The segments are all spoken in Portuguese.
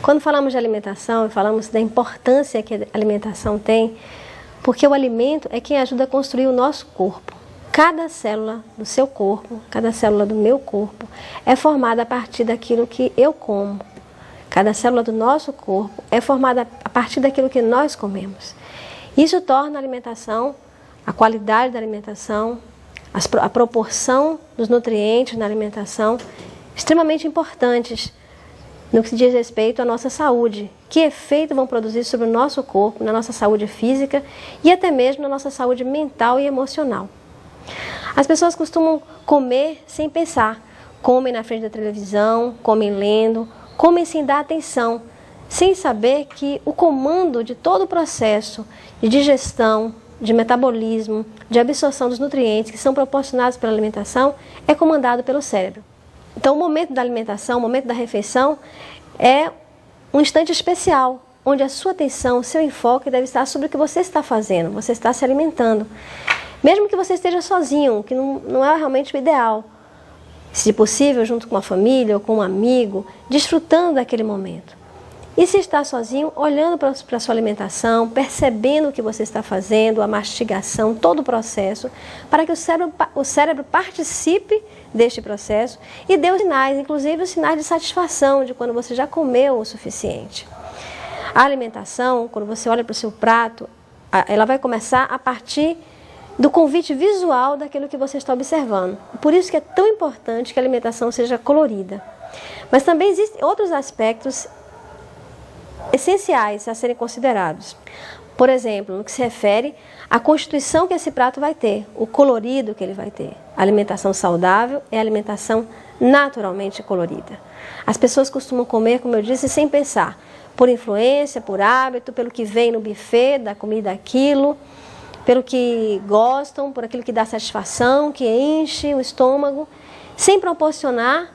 Quando falamos de alimentação, falamos da importância que a alimentação tem, porque o alimento é quem ajuda a construir o nosso corpo. Cada célula do seu corpo, cada célula do meu corpo é formada a partir daquilo que eu como. Cada célula do nosso corpo é formada a partir daquilo que nós comemos. Isso torna a alimentação, a qualidade da alimentação, a proporção dos nutrientes na alimentação extremamente importantes no que se diz respeito à nossa saúde. Que efeito vão produzir sobre o nosso corpo, na nossa saúde física e até mesmo na nossa saúde mental e emocional. As pessoas costumam comer sem pensar. Comem na frente da televisão, comem lendo, comem sem dar atenção, sem saber que o comando de todo o processo de digestão, de metabolismo, de absorção dos nutrientes que são proporcionados pela alimentação é comandado pelo cérebro. Então, o momento da alimentação, o momento da refeição, é um instante especial, onde a sua atenção, o seu enfoque deve estar sobre o que você está fazendo, você está se alimentando. Mesmo que você esteja sozinho, que não é realmente o ideal. Se possível, junto com uma família ou com um amigo, desfrutando daquele momento. E se está sozinho, olhando para a sua alimentação, percebendo o que você está fazendo, a mastigação, todo o processo, para que o cérebro participe deste processo e dê os sinais, inclusive os sinais de satisfação, de quando você já comeu o suficiente. A alimentação, quando você olha para o seu prato, ela vai começar a partir do convite visual daquilo que você está observando. Por isso que é tão importante que a alimentação seja colorida. Mas também existem outros aspectos essenciais a serem considerados. Por exemplo, no que se refere à constituição que esse prato vai ter, o colorido que ele vai ter. A alimentação saudável é a alimentação naturalmente colorida. As pessoas costumam comer, como eu disse, sem pensar, por influência, por hábito, pelo que vem no buffet, da comida aquilo, pelo que gostam, por aquilo que dá satisfação, que enche o estômago, sem proporcionar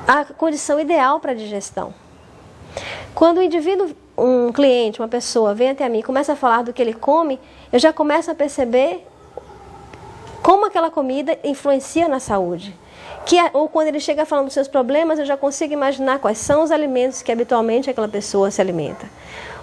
a condição ideal para a digestão. Quando o indivíduo, um cliente, uma pessoa, vem até mim e começa a falar do que ele come, eu já começo a perceber como aquela comida influencia na saúde. Ou quando ele chega falando dos seus problemas, eu já consigo imaginar quais são os alimentos que habitualmente aquela pessoa se alimenta.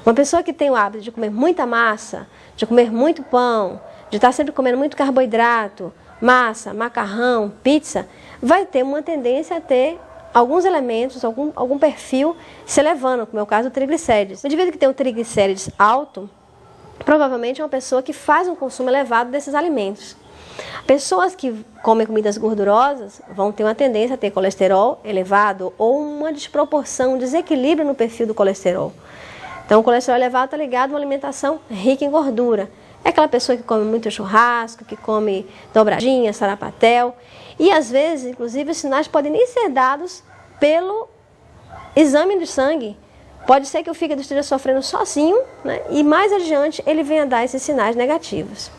Uma pessoa que tem o hábito de comer muita massa, de comer muito pão, de estar sempre comendo muito carboidrato, massa, macarrão, pizza, vai ter uma tendência a ter alguns elementos, algum perfil se elevando, como é o caso do triglicérides. O indivíduo que tem um triglicérides alto, provavelmente é uma pessoa que faz um consumo elevado desses alimentos. Pessoas que comem comidas gordurosas vão ter uma tendência a ter colesterol elevado ou uma desproporção, um desequilíbrio no perfil do colesterol. Então, o colesterol elevado está ligado a uma alimentação rica em gordura. É aquela pessoa que come muito churrasco, que come dobradinha, sarapatel. E, às vezes, inclusive, os sinais podem nem ser dados pelo exame de sangue. Pode ser que o fígado esteja sofrendo sozinho, né? E mais adiante ele venha a dar esses sinais negativos.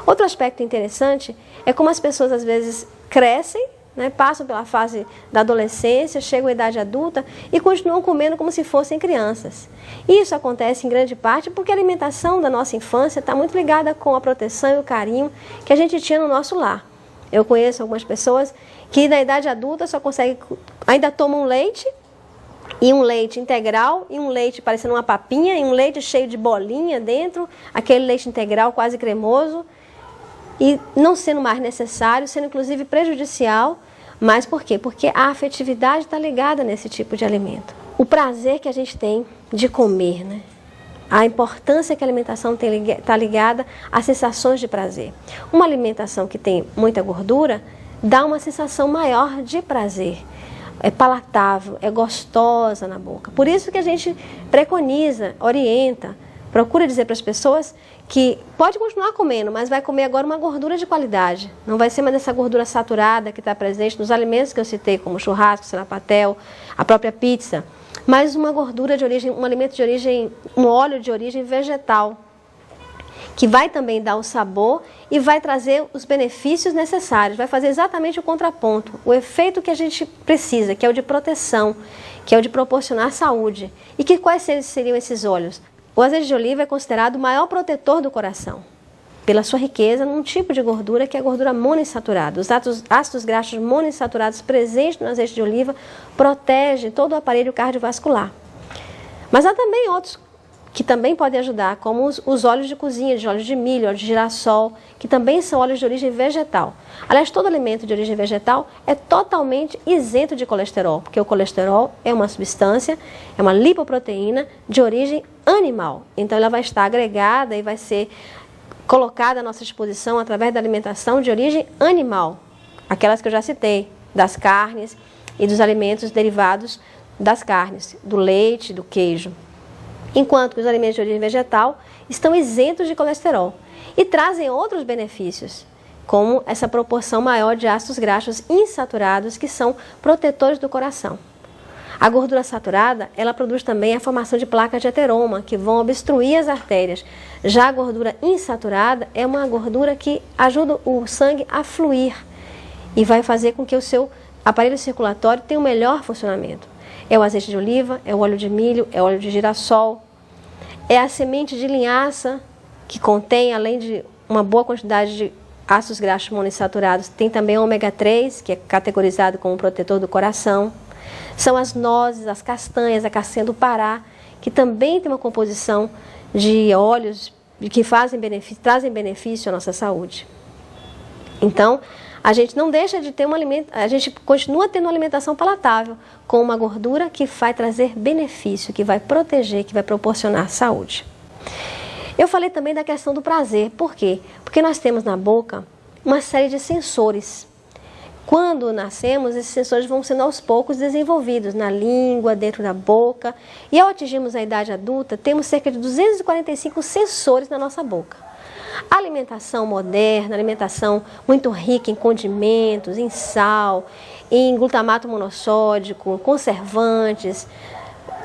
Outro aspecto interessante é como as pessoas, às vezes, crescem, né? Passam pela fase da adolescência, chegam à idade adulta e continuam comendo como se fossem crianças. Isso acontece em grande parte porque a alimentação da nossa infância está muito ligada com a proteção e o carinho que a gente tinha no nosso lar. Eu conheço algumas pessoas que na idade adulta só conseguem, ainda tomam leite, e um leite integral, e um leite parecendo uma papinha, e um leite cheio de bolinha dentro, aquele leite integral quase cremoso, e não sendo mais necessário, sendo inclusive prejudicial. Mas por quê? Porque a afetividade está ligada nesse tipo de alimento. O prazer que a gente tem de comer, né? A importância que a alimentação está ligada às sensações de prazer. Uma alimentação que tem muita gordura dá uma sensação maior de prazer. É palatável, é gostosa na boca. Por isso que a gente preconiza, orienta, procura dizer para as pessoas que pode continuar comendo, mas vai comer agora uma gordura de qualidade. Não vai ser mais essa gordura saturada que está presente nos alimentos que eu citei, como churrasco, sarapatel, a própria pizza. Mas uma gordura de origem, um alimento de origem, um óleo de origem vegetal, que vai também dar o sabor e vai trazer os benefícios necessários, vai fazer exatamente o contraponto, o efeito que a gente precisa, que é o de proteção, que é o de proporcionar saúde. E quais seriam esses óleos? O azeite de oliva é considerado o maior protetor do coração, pela sua riqueza num tipo de gordura que é a gordura monoinsaturada. Os ácidos graxos monoinsaturados presentes no azeite de oliva protegem todo o aparelho cardiovascular. Mas há também outros que também podem ajudar, como os óleos de cozinha, de óleo de milho, óleo de girassol, que também são óleos de origem vegetal. Aliás, todo alimento de origem vegetal é totalmente isento de colesterol, porque o colesterol é uma substância, é uma lipoproteína de origem animal. Então, ela vai estar agregada e vai ser colocada à nossa disposição através da alimentação de origem animal, aquelas que eu já citei, das carnes e dos alimentos derivados das carnes, do leite, do queijo. Enquanto que os alimentos de origem vegetal estão isentos de colesterol e trazem outros benefícios, como essa proporção maior de ácidos graxos insaturados, que são protetores do coração. A gordura saturada, ela produz também a formação de placas de ateroma, que vão obstruir as artérias. Já a gordura insaturada é uma gordura que ajuda o sangue a fluir e vai fazer com que o seu aparelho circulatório tenha um melhor funcionamento. É o azeite de oliva, é o óleo de milho, é o óleo de girassol, é a semente de linhaça, que contém, além de uma boa quantidade de ácidos graxos monoinsaturados, tem também o ômega 3, que é categorizado como protetor do coração. São as nozes, as castanhas, a castanha do Pará, que também tem uma composição de óleos que trazem benefício à nossa saúde. Então, a gente não deixa de ter a gente continua tendo uma alimentação palatável, com uma gordura que vai trazer benefício, que vai proteger, que vai proporcionar saúde. Eu falei também da questão do prazer. Por quê? Porque nós temos na boca uma série de sensores. Quando nascemos, esses sensores vão sendo aos poucos desenvolvidos na língua, dentro da boca. E ao atingirmos a idade adulta, temos cerca de 245 sensores na nossa boca. A alimentação moderna, alimentação muito rica em condimentos, em sal, em glutamato monossódico, conservantes,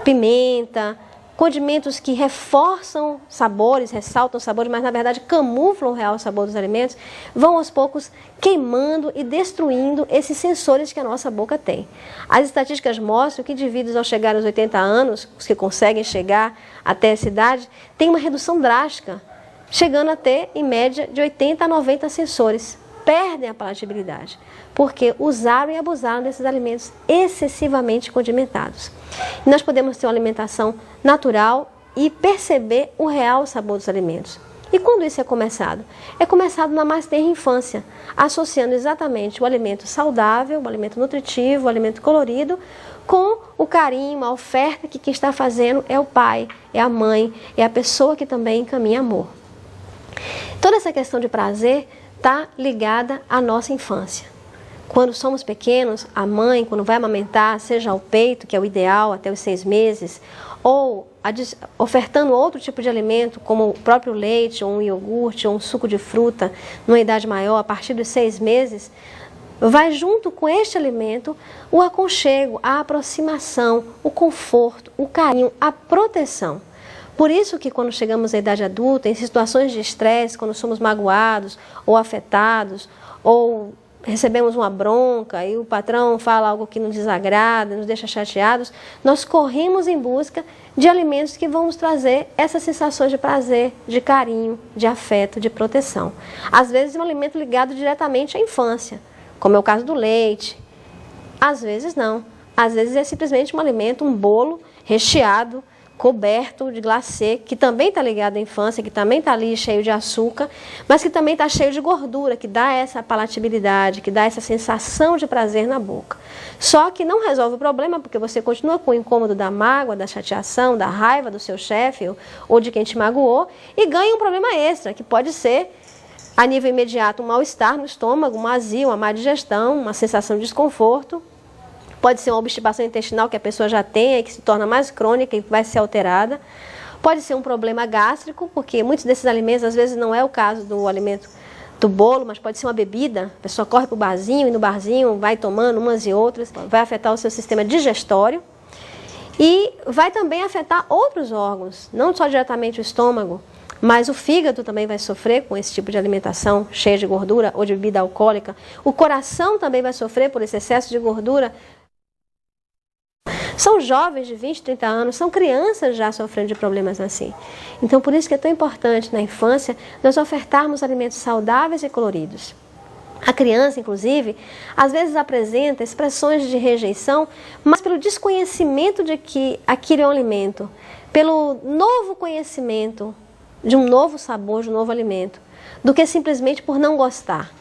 pimenta, condimentos que reforçam sabores, ressaltam sabores, mas na verdade camuflam o real sabor dos alimentos, vão aos poucos queimando e destruindo esses sensores que a nossa boca tem. As estatísticas mostram que indivíduos ao chegar aos 80 anos, os que conseguem chegar até essa idade, têm uma redução drástica, chegando a ter, em média, de 80 a 90 sensores. Perdem a palatabilidade, porque usaram e abusaram desses alimentos excessivamente condimentados. E nós podemos ter uma alimentação natural e perceber o real sabor dos alimentos. E quando isso é começado? É começado na mais tenra infância, associando exatamente o alimento saudável, o alimento nutritivo, o alimento colorido, com o carinho, a oferta que quem está fazendo é o pai, é a mãe, é a pessoa que também encaminha amor. Toda essa questão de prazer está ligada à nossa infância. Quando somos pequenos, a mãe, quando vai amamentar, seja ao peito, que é o ideal, até os 6 meses, ou ofertando outro tipo de alimento, como o próprio leite, ou um iogurte, ou um suco de fruta, numa idade maior, a partir dos 6 meses, vai junto com este alimento o aconchego, a aproximação, o conforto, o carinho, a proteção. Por isso que quando chegamos à idade adulta, em situações de estresse, quando somos magoados ou afetados, ou recebemos uma bronca e o patrão fala algo que nos desagrada, nos deixa chateados, nós corremos em busca de alimentos que vão nos trazer essas sensações de prazer, de carinho, de afeto, de proteção. Às vezes é um alimento ligado diretamente à infância, como é o caso do leite. Às vezes não. Às vezes é simplesmente um alimento, um bolo recheado, coberto de glacê, que também está ligado à infância, que também está ali cheio de açúcar, mas que também está cheio de gordura, que dá essa palatabilidade, que dá essa sensação de prazer na boca. Só que não resolve o problema, porque você continua com o incômodo da mágoa, da chateação, da raiva do seu chefe ou de quem te magoou, e ganha um problema extra, que pode ser, a nível imediato, um mal-estar no estômago, uma azia, uma má digestão, uma sensação de desconforto. Pode ser uma obstipação intestinal que a pessoa já tem e que se torna mais crônica e vai ser alterada. Pode ser um problema gástrico, porque muitos desses alimentos, às vezes não é o caso do alimento do bolo, mas pode ser uma bebida. A pessoa corre para o barzinho e no barzinho vai tomando umas e outras, vai afetar o seu sistema digestório e vai também afetar outros órgãos, não só diretamente o estômago, mas o fígado também vai sofrer com esse tipo de alimentação cheia de gordura ou de bebida alcoólica. O coração também vai sofrer por esse excesso de gordura. São jovens de 20, 30 anos, são crianças já sofrendo de problemas assim. Então, por isso que é tão importante na infância nós ofertarmos alimentos saudáveis e coloridos. A criança, inclusive, às vezes apresenta expressões de rejeição, mas pelo desconhecimento de que aquele é um alimento, pelo novo conhecimento de um novo sabor, de um novo alimento, do que simplesmente por não gostar.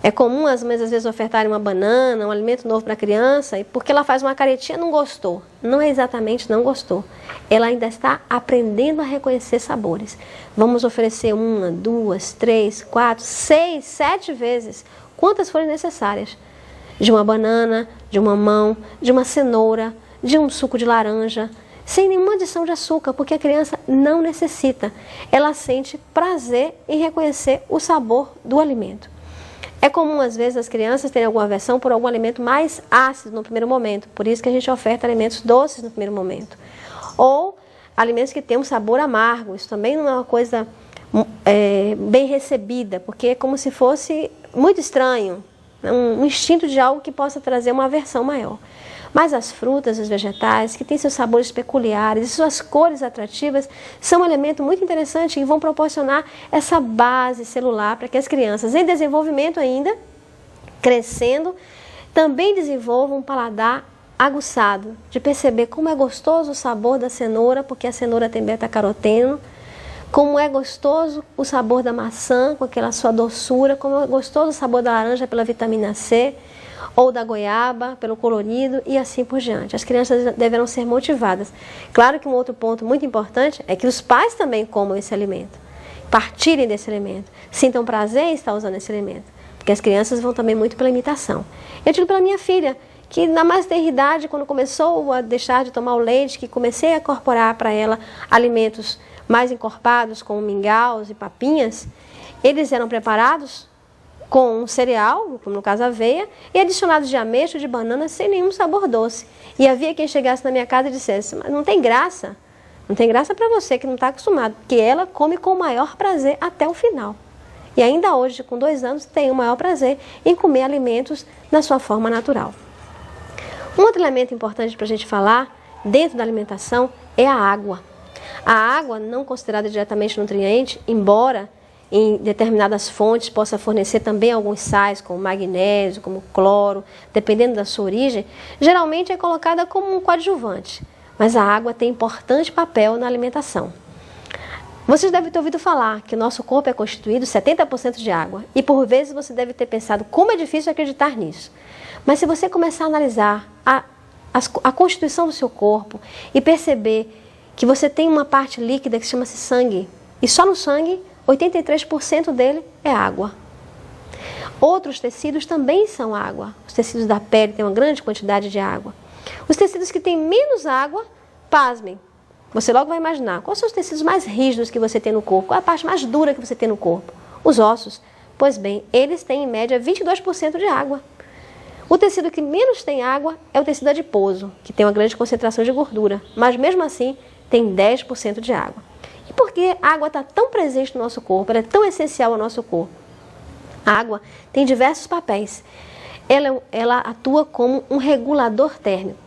É comum as mães às vezes ofertarem uma banana, um alimento novo para a criança, e porque ela faz uma caretinha, não gostou. Não é exatamente não gostou. Ela ainda está aprendendo a reconhecer sabores. Vamos oferecer 1, 2, 3, 4, 6, 7 vezes, quantas forem necessárias. De uma banana, de um mamão, de uma cenoura, de um suco de laranja, sem nenhuma adição de açúcar, porque a criança não necessita. Ela sente prazer em reconhecer o sabor do alimento. É comum, às vezes, as crianças terem alguma aversão por algum alimento mais ácido no primeiro momento. Por isso que a gente oferta alimentos doces no primeiro momento. Ou alimentos que têm um sabor amargo. Isso também não é uma coisa bem recebida, porque é como se fosse muito estranho. Um instinto de algo que possa trazer uma aversão maior. Mas as frutas, os vegetais, que têm seus sabores peculiares e suas cores atrativas, são um elemento muito interessante e vão proporcionar essa base celular para que as crianças, em desenvolvimento ainda, crescendo, também desenvolvam um paladar aguçado, de perceber como é gostoso o sabor da cenoura, porque a cenoura tem beta-caroteno, como é gostoso o sabor da maçã, com aquela sua doçura, como é gostoso o sabor da laranja pela vitamina C, ou da goiaba, pelo colorido e assim por diante. As crianças deverão ser motivadas. Claro que um outro ponto muito importante é que os pais também comam esse alimento, partilhem desse alimento, sintam prazer em estar usando esse alimento, porque as crianças vão também muito pela imitação. Eu digo pela minha filha, que na mais tenra idade, quando começou a deixar de tomar o leite, que comecei a incorporar para ela alimentos mais encorpados, como mingaus e papinhas, eles eram preparados com um cereal, como no caso aveia, e adicionados de ameixa, de banana, sem nenhum sabor doce. E havia quem chegasse na minha casa e dissesse, mas não tem graça. Não tem graça para você que não está acostumado, porque ela come com o maior prazer até o final. E ainda hoje, com 2 anos, tem o maior prazer em comer alimentos na sua forma natural. Um outro elemento importante para a gente falar, dentro da alimentação, é a água. A água, não considerada diretamente nutriente, embora em determinadas fontes possa fornecer também alguns sais, como magnésio, como cloro, dependendo da sua origem, geralmente é colocada como um coadjuvante. Mas a água tem importante papel na alimentação. Vocês devem ter ouvido falar que o nosso corpo é constituído 70% de água. E por vezes você deve ter pensado como é difícil acreditar nisso. Mas se você começar a analisar a constituição do seu corpo e perceber que você tem uma parte líquida que chama-se sangue, e só no sangue 83% dele é água. Outros tecidos também são água. Os tecidos da pele têm uma grande quantidade de água. Os tecidos que têm menos água, pasmem. Você logo vai imaginar, quais são os tecidos mais rígidos que você tem no corpo? Qual é a parte mais dura que você tem no corpo? Os ossos. Pois bem, eles têm em média 22% de água. O tecido que menos tem água é o tecido adiposo, que tem uma grande concentração de gordura, mas mesmo assim tem 10% de água. E por que a água está tão presente no nosso corpo? Ela é tão essencial ao nosso corpo. A água tem diversos papéis. Ela atua como um regulador térmico.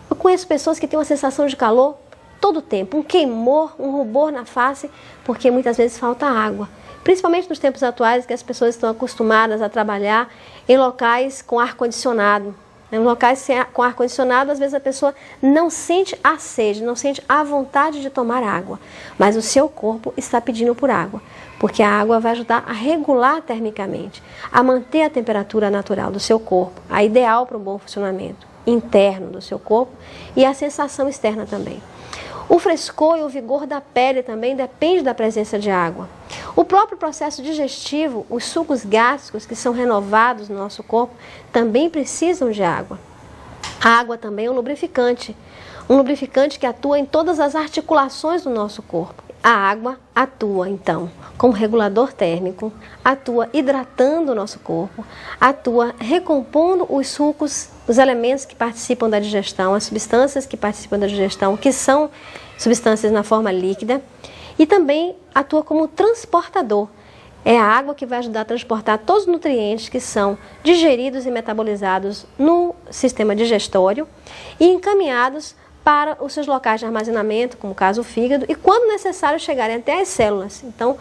Eu conheço pessoas que têm uma sensação de calor todo o tempo, um queimor, um rubor na face, porque muitas vezes falta água. Principalmente nos tempos atuais, que as pessoas estão acostumadas a trabalhar em locais com ar-condicionado. Em locais com ar-condicionado, às vezes a pessoa não sente a sede, não sente a vontade de tomar água, mas o seu corpo está pedindo por água, porque a água vai ajudar a regular termicamente, a manter a temperatura natural do seu corpo, a ideal para um bom funcionamento interno do seu corpo e a sensação externa também. O frescor e o vigor da pele também depende da presença de água. O próprio processo digestivo, os sucos gástricos que são renovados no nosso corpo, também precisam de água. A água também é um lubrificante que atua em todas as articulações do nosso corpo. A água atua, então, como regulador térmico, atua hidratando o nosso corpo, atua recompondo os sucos, os elementos que participam da digestão, as substâncias que participam da digestão, que são substâncias na forma líquida, e também atua como transportador. É a água que vai ajudar a transportar todos os nutrientes que são digeridos e metabolizados no sistema digestório e encaminhados para os seus locais de armazenamento, como o caso o fígado, e quando necessário chegarem até as células. Então,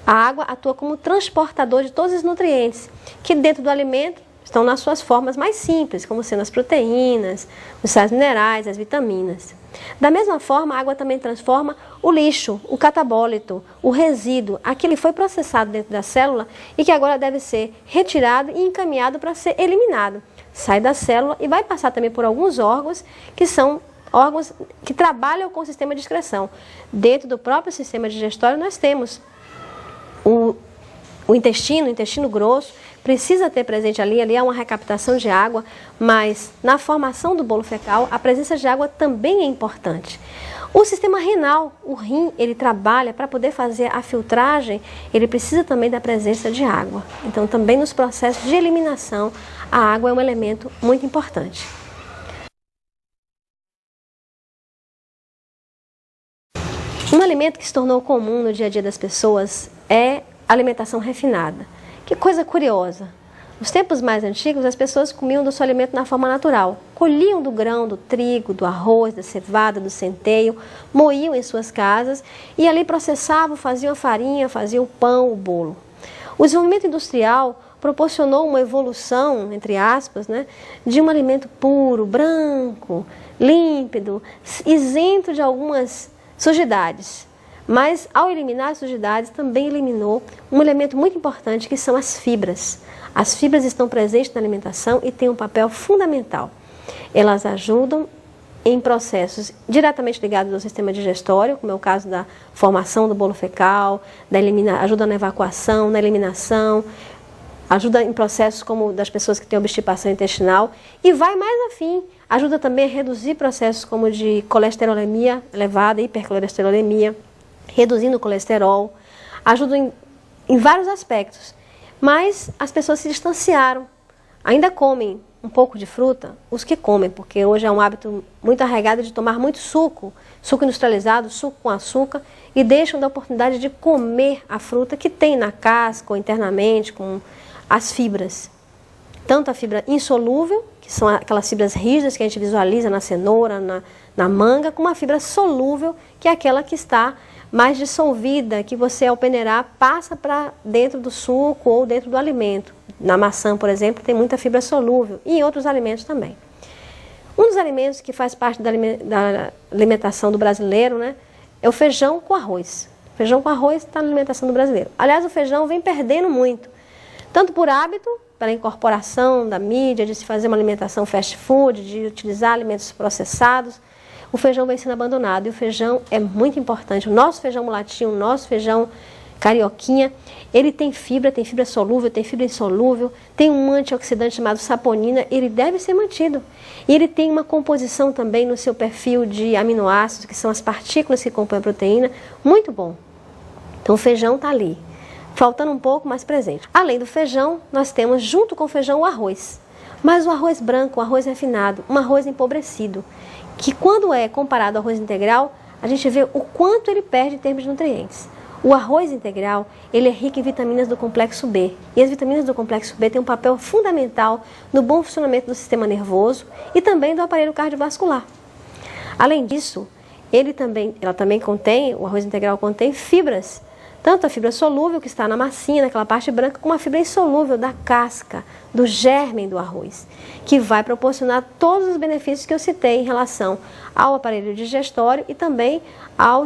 A água atua como transportador de todos os nutrientes, que dentro do alimento estão nas suas formas mais simples, como sendo as proteínas, os sais minerais, as vitaminas. Da mesma forma, a água também transforma o lixo, o catabólito, o resíduo, aquilo que foi processado dentro da célula e que agora deve ser retirado e encaminhado para ser eliminado. Sai da célula e vai passar também por alguns órgãos que são órgãos que trabalham com o sistema de excreção. Dentro do próprio sistema digestório nós temos o intestino grosso, precisa ter presente ali é uma recaptação de água, mas na formação do bolo fecal a presença de água também é importante. O sistema renal, o rim, ele trabalha para poder fazer a filtragem, ele precisa também da presença de água. Então também nos processos de eliminação, a água é um elemento muito importante. Um alimento que se tornou comum no dia a dia das pessoas é a alimentação refinada. Que coisa curiosa! Nos tempos mais antigos, as pessoas comiam do seu alimento na forma natural. Colhiam do grão, do trigo, do arroz, da cevada, do centeio, moíam em suas casas e ali processavam, faziam a farinha, faziam o pão, o bolo. O desenvolvimento industrial proporcionou uma evolução, entre aspas, de um alimento puro, branco, límpido, isento de algumas sujidades. Mas, ao eliminar as sujidades, também eliminou um elemento muito importante, que são as fibras. As fibras estão presentes na alimentação e têm um papel fundamental. Elas ajudam em processos diretamente ligados ao sistema digestório, como é o caso da formação do bolo fecal, ajuda na evacuação, na eliminação, ajuda em processos como das pessoas que têm obstipação intestinal e vai mais afim, ajuda também a reduzir processos como de colesterolemia elevada, hipercolesterolemia, reduzindo o colesterol, ajuda em vários aspectos. Mas as pessoas se distanciaram, ainda comem um pouco de fruta, os que comem, porque hoje é um hábito muito arraigado de tomar muito suco industrializado, suco com açúcar, e deixam da oportunidade de comer a fruta que tem na casca ou internamente com as fibras. Tanto a fibra insolúvel, que são aquelas fibras rígidas que a gente visualiza na cenoura, na manga, como a fibra solúvel, que é aquela que está mais dissolvida, que você ao peneirar passa para dentro do suco ou dentro do alimento. Na maçã, por exemplo, tem muita fibra solúvel e em outros alimentos também. Um dos alimentos que faz parte da alimentação do brasileiro, é o feijão com arroz. O feijão com arroz está na alimentação do brasileiro. Aliás, o feijão vem perdendo muito, tanto por hábito, pela incorporação da mídia, de se fazer uma alimentação fast food, de utilizar alimentos processados. O feijão vem sendo abandonado e o feijão é muito importante. O nosso feijão mulatinho, o nosso feijão carioquinha, ele tem fibra solúvel, tem fibra insolúvel, tem um antioxidante chamado saponina, ele deve ser mantido. E ele tem uma composição também no seu perfil de aminoácidos, que são as partículas que compõem a proteína, muito bom. Então o feijão está ali, faltando um pouco, mais presente. Além do feijão, nós temos junto com o feijão o arroz. Mas o arroz branco, o arroz refinado, um arroz empobrecido, que quando é comparado ao arroz integral, a gente vê o quanto ele perde em termos de nutrientes. O arroz integral, ele é rico em vitaminas do complexo B. E as vitaminas do complexo B têm um papel fundamental no bom funcionamento do sistema nervoso e também do aparelho cardiovascular. Além disso, o arroz integral contém fibras. Tanto a fibra solúvel, que está na massinha, naquela parte branca, como a fibra insolúvel da casca, do germe do arroz, que vai proporcionar todos os benefícios que eu citei em relação ao aparelho digestório e também ao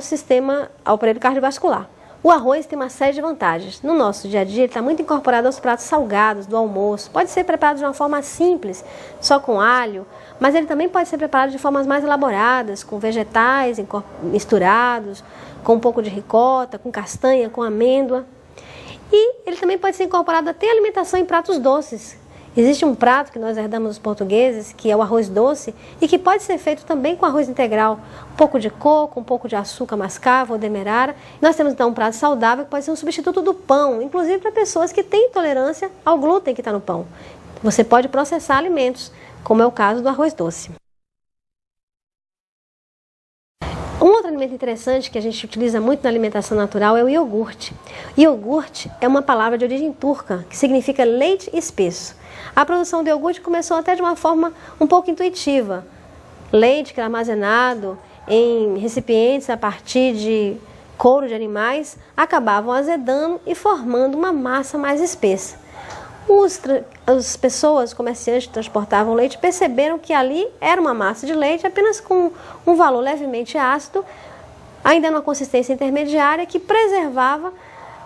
aparelho cardiovascular. O arroz tem uma série de vantagens. No nosso dia a dia, ele está muito incorporado aos pratos salgados do almoço. Pode ser preparado de uma forma simples, só com alho, mas ele também pode ser preparado de formas mais elaboradas, com vegetais misturados, com um pouco de ricota, com castanha, com amêndoa. E ele também pode ser incorporado até à alimentação em pratos doces. Existe um prato que nós herdamos dos portugueses, que é o arroz doce, e que pode ser feito também com arroz integral. Um pouco de coco, um pouco de açúcar mascavo ou demerara. Nós temos então um prato saudável que pode ser um substituto do pão, inclusive para pessoas que têm intolerância ao glúten que está no pão. Você pode processar alimentos, como é o caso do arroz doce. Um outro alimento interessante que a gente utiliza muito na alimentação natural é o iogurte. Iogurte é uma palavra de origem turca, que significa leite espesso. A produção de iogurte começou até de uma forma um pouco intuitiva. Leite que era armazenado em recipientes a partir de couro de animais, acabavam azedando e formando uma massa mais espessa. As pessoas, comerciantes que transportavam leite, perceberam que ali era uma massa de leite apenas com um valor levemente ácido, ainda numa consistência intermediária, que preservava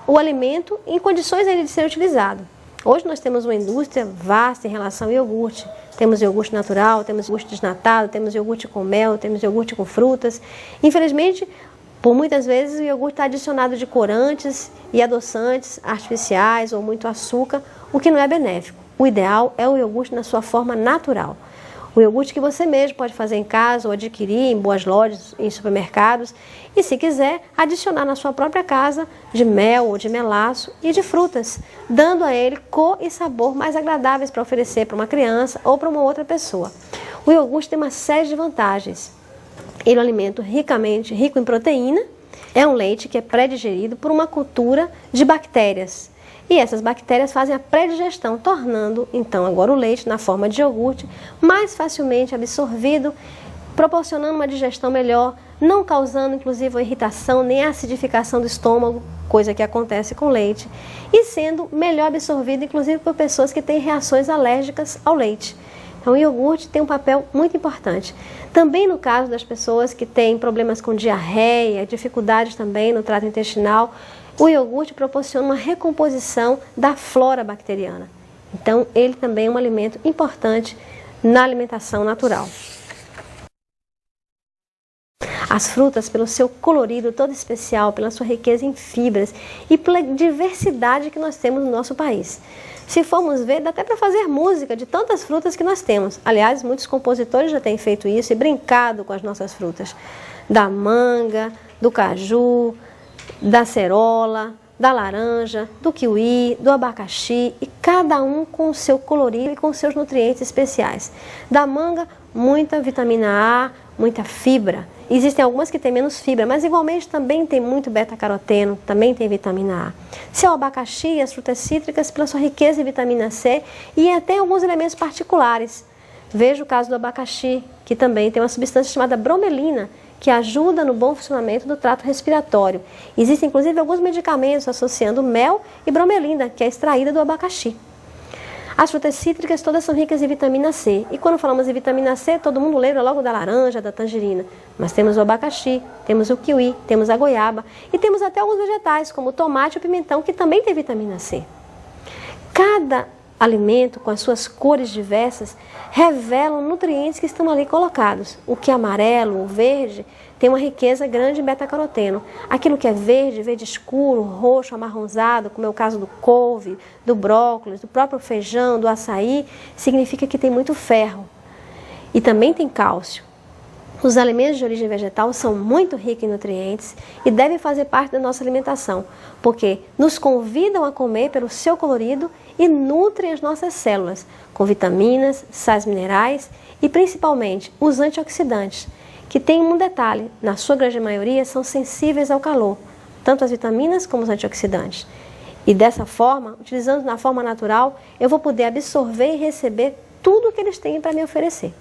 o alimento em condições ainda de ser utilizado. Hoje nós temos uma indústria vasta em relação ao iogurte. Temos iogurte natural, temos iogurte desnatado, temos iogurte com mel, temos iogurte com frutas. Infelizmente, por muitas vezes o iogurte está adicionado de corantes e adoçantes artificiais ou muito açúcar, o que não é benéfico. O ideal é o iogurte na sua forma natural. O iogurte que você mesmo pode fazer em casa ou adquirir em boas lojas, em supermercados. E se quiser, adicionar na sua própria casa de mel ou de melaço e de frutas, dando a ele cor e sabor mais agradáveis para oferecer para uma criança ou para uma outra pessoa. O iogurte tem uma série de vantagens. Ele é um alimento rico em proteína, é um leite que é pré-digerido por uma cultura de bactérias. E essas bactérias fazem a pré-digestão, tornando então agora o leite na forma de iogurte mais facilmente absorvido, proporcionando uma digestão melhor, não causando inclusive a irritação nem a acidificação do estômago, coisa que acontece com o leite, e sendo melhor absorvido inclusive por pessoas que têm reações alérgicas ao leite. Então o iogurte tem um papel muito importante. Também no caso das pessoas que têm problemas com diarreia, dificuldades também no trato intestinal, o iogurte proporciona uma recomposição da flora bacteriana. Então ele também é um alimento importante na alimentação natural. As frutas, pelo seu colorido todo especial, pela sua riqueza em fibras e pela diversidade que nós temos no nosso país. Se formos ver, dá até para fazer música de tantas frutas que nós temos. Aliás, muitos compositores já têm feito isso e brincado com as nossas frutas. Da manga, do caju, da cerola, da laranja, do kiwi, do abacaxi, e cada um com o seu colorido e com seus nutrientes especiais. Da manga, muita vitamina A, muita fibra. Existem algumas que têm menos fibra, mas igualmente também tem muito beta-caroteno, também tem vitamina A. Seu abacaxi e as frutas cítricas pela sua riqueza em vitamina C e até alguns elementos particulares. Veja o caso do abacaxi, que também tem uma substância chamada bromelina, que ajuda no bom funcionamento do trato respiratório. Existem inclusive alguns medicamentos associando mel e bromelina, que é extraída do abacaxi. As frutas cítricas todas são ricas em vitamina C. E quando falamos em vitamina C, todo mundo lembra logo da laranja, da tangerina. Mas temos o abacaxi, temos o kiwi, temos a goiaba e temos até alguns vegetais, como o tomate e o pimentão, que também tem vitamina C. Cada alimento, com as suas cores diversas, revelam nutrientes que estão ali colocados. O que é amarelo, o verde, tem uma riqueza grande em beta-caroteno. Aquilo que é verde, verde escuro, roxo, amarronzado, como é o caso do couve, do brócolis, do próprio feijão, do açaí, significa que tem muito ferro. E também tem cálcio. Os alimentos de origem vegetal são muito ricos em nutrientes e devem fazer parte da nossa alimentação, porque nos convidam a comer pelo seu colorido e nutrem as nossas células com vitaminas, sais minerais e principalmente os antioxidantes, que têm um detalhe: na sua grande maioria são sensíveis ao calor, tanto as vitaminas como os antioxidantes. E dessa forma, utilizando na forma natural, eu vou poder absorver e receber tudo o que eles têm para me oferecer.